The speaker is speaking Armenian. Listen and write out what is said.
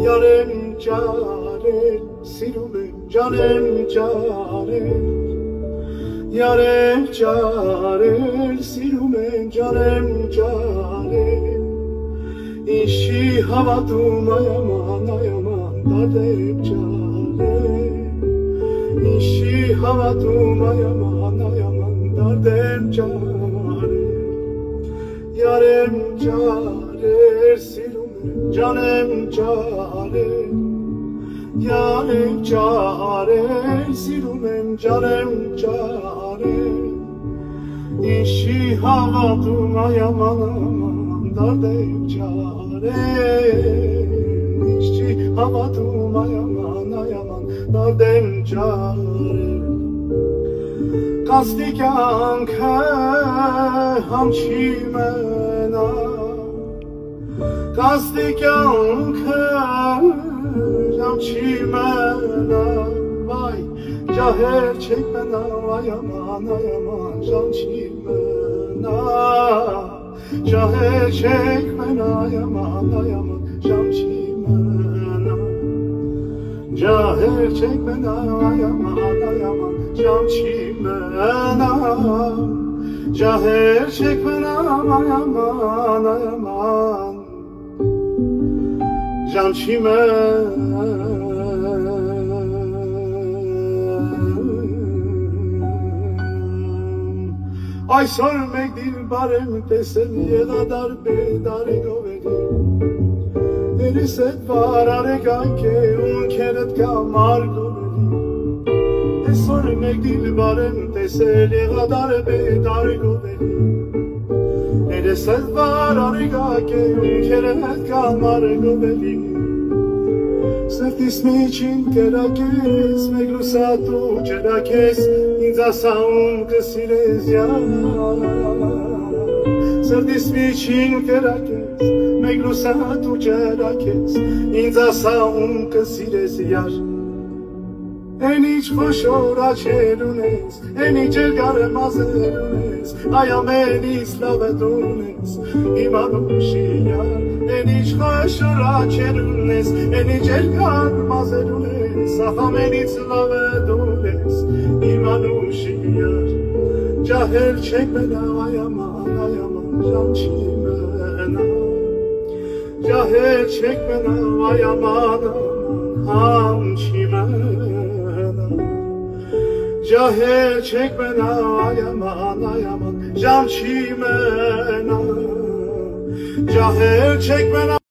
Yarem çare sirume canem çare Yarem çare sirume canem çare İşi havatum ayaman ayaman dardem çare İşi havatum ayaman ayaman dardem çare Yarem çare sirume canem çare Yarem çare sirume canem çare İşi havatum ayaman ayaman dardem çare İşi havatum ayaman ayaman dardem çare Կաստիքյանքը համչի մենա Կաստիքյանքը համչի մենա Վայ ջահեր չեք մենա Այաման այաման ժամչի մենա Ջահեր չեք մենա Այաման այաման ժամչի մենա Ջահեր չեք մենա Այաման այաման ժամչի մենա Ջահեր չեք մենա Այաման այաման ժամչի մենա Այսօր մեկ դիլբար եմ տեսել եղադար բեդարեգով Երիս էտ վար արեգանք է ունքերըտ կամար Այսօր մեկ դիլբար եմ տեսել եղադար բեդարեգով Երիս էտ վար արեգանք է ունքերըտ կամար Սրտիս միջին կերակես, մեկ լուսատու ջերակես, ինձ ասաում կսիրես յար Սրտիս միջին կերակես, մեկ լուսատու ջերակես, ինձ ասաում կսիրես յար Են իչ խոշոր աչեր ունես, են իչ երկար մազեր ունես, այ ամենից լավը դու ունես, իմ անուշի յար Են իչ խոշոր աչեր ունես, են իչ երկար մազեր ունես, ախ ամենից լավը դու ունես, իմ անուշի յար Ջահել չեք մենա այաման ժամչի մենա Ջահել չեք մենա այաման համչի մենա Ջահել չեք մենա այաման ժամչի մենա Ջահել չեք մենա